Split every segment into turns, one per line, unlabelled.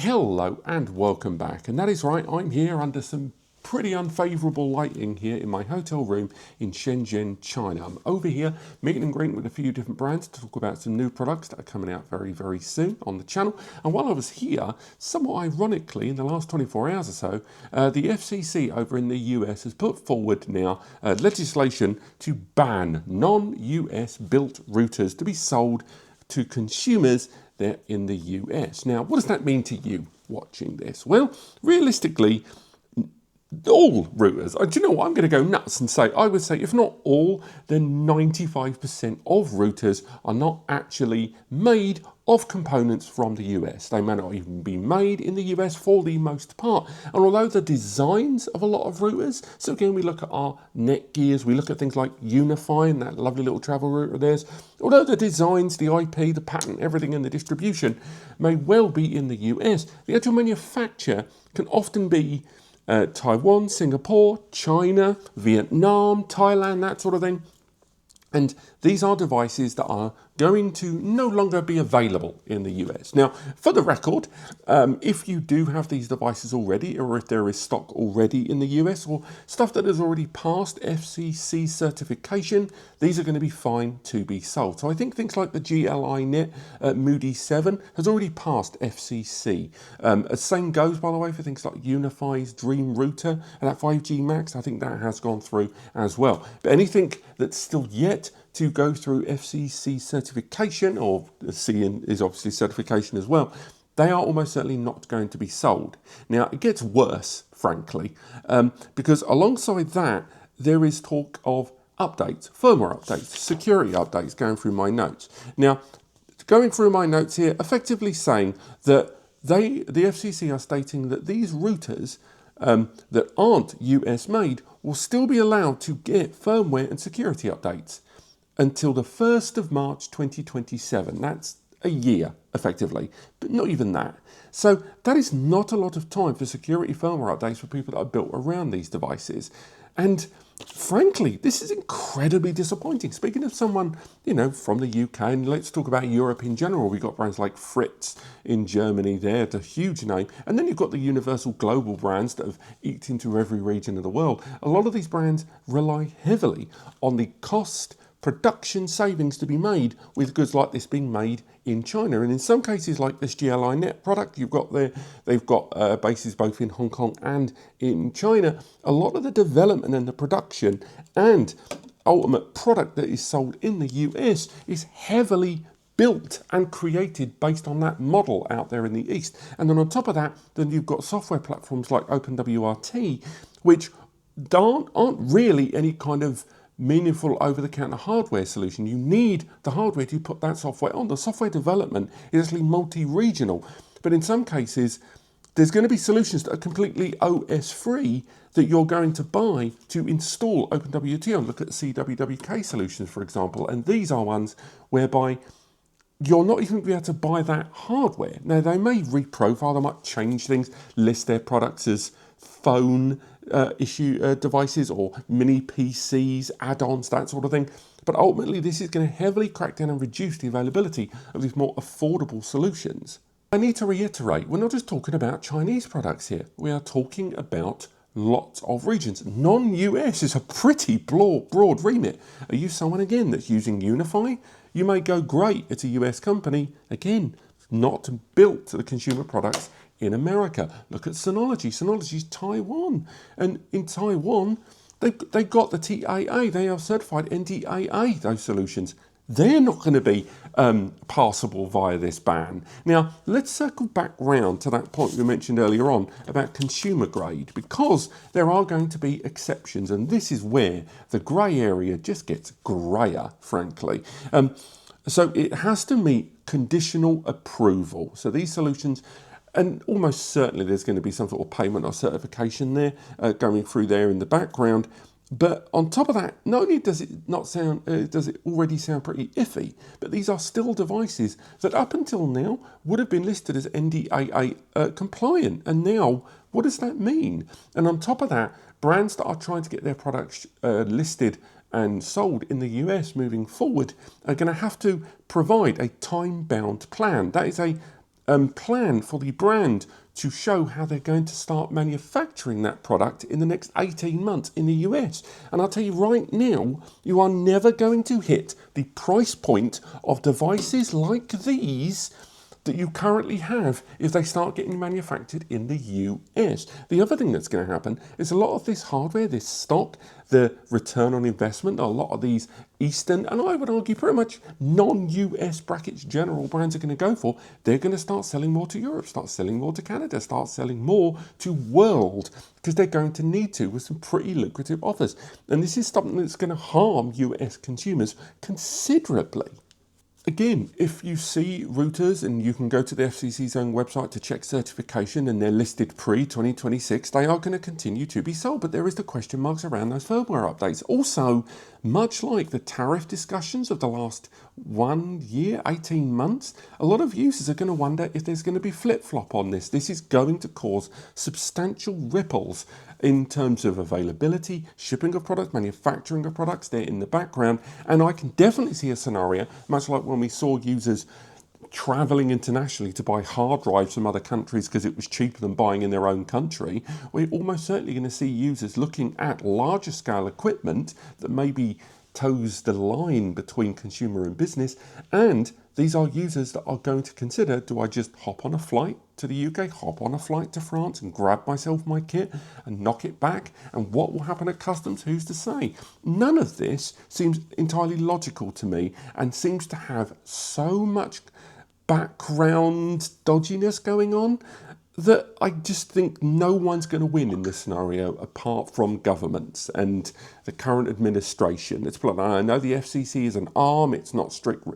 Hello and welcome back, and that is right, I'm here under some pretty unfavourable lighting here in my hotel room in Shenzhen, China. I'm over here meeting and greeting with a few different brands to talk about some new products that are coming out very soon on the channel. And while I was here, somewhat ironically, in the last 24 hours or so, the FCC over in the US has put forward now legislation to ban non-US built routers to be sold to consumers there in the US. Now, what does that mean to you watching this? Well, realistically, all routers, do you know what, I'm going to go nuts and say, I would say if not all, then 95% of routers are not actually made of components from the US. They may not even be made in the US for the most part. And although the designs of a lot of routers, so again we look at our Netgears, we look at things like UniFi and that lovely little travel router of theirs, although the designs, the IP, the patent, everything in the distribution may well be in the US, the actual manufacture can often be Taiwan, Singapore, China, Vietnam, Thailand, that sort of thing. And these are devices that are going to no longer be available in the US. Now, for the record, if you do have these devices already, or if there is stock already in the US, or stuff that has already passed FCC certification, these are going to be fine to be sold. So I think things like the Gl.iNet Moody 7 has already passed FCC. Same goes, by the way, for things like UniFi's Dream Router and that 5G Max. I think that has gone through as well. But anything that's still yet to go through FCC certification, or C is obviously certification as well, they are almost certainly not going to be sold. Now, it gets worse, frankly, because alongside that, there is talk of updates, firmware updates, security updates, going through my notes. Now, going through my notes here, effectively saying that the FCC are stating that these routers that aren't US made will still be allowed to get firmware and security updates until the 1st of March 2027. That's a year, effectively, but not even that. So that is not a lot of time for security firmware updates for people that are built around these devices. And frankly, this is incredibly disappointing. Speaking of someone, you know, from the UK, and let's talk about Europe in general. We've got brands like Fritz in Germany there, it's a huge name. And then you've got the universal global brands that have eked into every region of the world. A lot of these brands rely heavily on the cost production savings to be made with goods like this being made in China. And in some cases, like this Gl.iNet product you've got there, they've got bases both in Hong Kong and in China. A lot of the development and the production and ultimate product that is sold in the US is heavily built and created based on that model out there in the East. And then on top of that, then you've got software platforms like OpenWRT, which aren't really any kind of meaningful over-the-counter hardware solution. You need the hardware to put that software on. The software development is actually multi-regional, but in some cases there's going to be solutions that are completely OS free that you're going to buy to install OpenWRT on. Look at CWWK solutions, for example, and these are ones whereby you're not even going to be able to buy that hardware. Now, they may reprofile, they might change things, list their products as phone devices or mini PCs, add-ons, that sort of thing. But ultimately, this is going to heavily crack down and reduce the availability of these more affordable solutions. I need to reiterate, we're not just talking about Chinese products here. We are talking about lots of regions. Non-US is a pretty broad remit. Are you someone, again, that's using UniFi? You may go, great, it's a US company. Again, not built to the consumer products in America. Look at Synology. Synology's Taiwan. And in Taiwan, they've got the TAA. They are certified NDAA, those solutions. They're not going to be passable via this ban. Now, let's circle back round to that point we mentioned earlier on about consumer grade, because there are going to be exceptions, and this is where the grey area just gets greyer, frankly. So it has to meet conditional approval. So these solutions, and almost certainly there's going to be some sort of payment or certification there going through there in the background. But on top of that, not only does it already sound pretty iffy, but these are still devices that up until now would have been listed as NDAA compliant. And now, what does that mean? And on top of that, brands that are trying to get their products listed and sold in the US moving forward are going to have to provide a time-bound plan. That is a plan for the brand to show how they're going to start manufacturing that product in the next 18 months in the US. And I'll tell you right now, you are never going to hit the price point of devices like these that you currently have if they start getting manufactured in the US. The other thing that's going to happen is a lot of this hardware, this stock, the return on investment, a lot of these Eastern, and I would argue pretty much non-US brackets general brands are going to go for, they're going to start selling more to Europe, start selling more to Canada, start selling more to world, because they're going to need to with some pretty lucrative offers. And this is something that's going to harm US consumers considerably. Again, if you see routers, and you can go to the FCC's own website to check certification, and they're listed pre-2026, they are going to continue to be sold, but there is the question marks around those firmware updates. Also, much like the tariff discussions of the last 1 year, 18 months, a lot of users are going to wonder if there's going to be flip-flop on this. This is going to cause substantial ripples in terms of availability, shipping of products, manufacturing of products. They're in the background, and I can definitely see a scenario, much like when we saw users traveling internationally to buy hard drives from other countries because it was cheaper than buying in their own country. We're almost certainly going to see users looking at larger scale equipment that maybe toes the line between consumer and business, and these are users that are going to consider, do I just hop on a flight to the UK, hop on a flight to France and grab myself my kit and knock it back? And what will happen at customs? Who's to say? None of this seems entirely logical to me, and seems to have so much background dodginess going on that I just think no one's going to win in this scenario apart from governments and the current administration. It's blunt. I know the FCC is an arm, it's not strict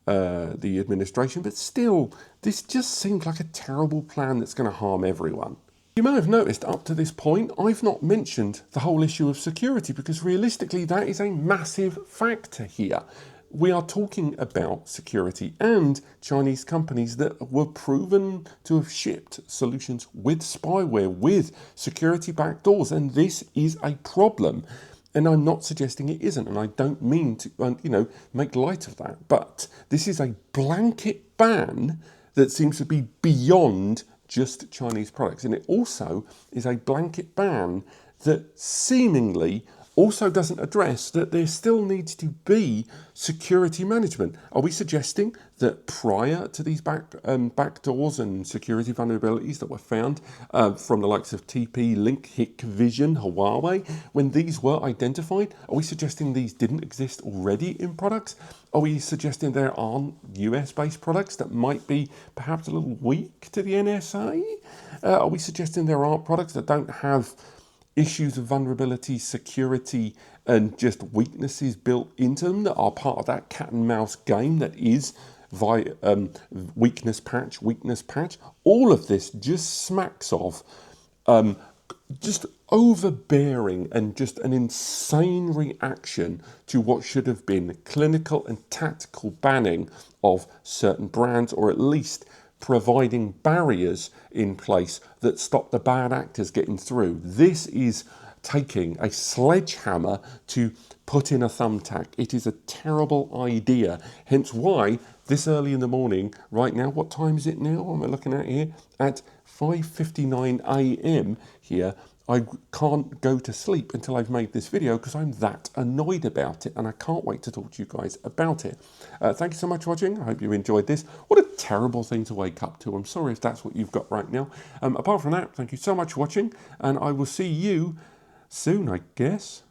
the administration, but still, this just seems like a terrible plan that's going to harm everyone. You may have noticed up to this point, I've not mentioned the whole issue of security, because realistically, that is a massive factor here. We are talking about security and Chinese companies that were proven to have shipped solutions with spyware, with security backdoors, and this is a problem. And I'm not suggesting it isn't, and I don't mean to, make light of that. But this is a blanket ban that seems to be beyond just Chinese products, and it also is a blanket ban that seemingly also doesn't address that there still needs to be security management. Are we suggesting that prior to these backdoors and security vulnerabilities that were found from the likes of TP-Link, Hikvision, Huawei, when these were identified, are we suggesting these didn't exist already in products? Are we suggesting there aren't US-based products that might be perhaps a little weak to the NSA? Are we suggesting there aren't products that don't have issues of vulnerability, security, and just weaknesses built into them that are part of that cat and mouse game that is weakness patch? All of this just smacks of just overbearing and just an insane reaction to what should have been clinical and tactical banning of certain brands, or at least providing barriers in place that stop the bad actors getting through. This is taking a sledgehammer to put in a thumbtack. It is a terrible idea, hence why this early in the morning, right now, what time is it now? What am I looking at here? At 5:59 a.m. here, I can't go to sleep until I've made this video because I'm that annoyed about it, and I can't wait to talk to you guys about it. Thank you so much for watching. I hope you enjoyed this. What a terrible thing to wake up to. I'm sorry if that's what you've got right now. Apart from that, thank you so much for watching, and I will see you soon, I guess.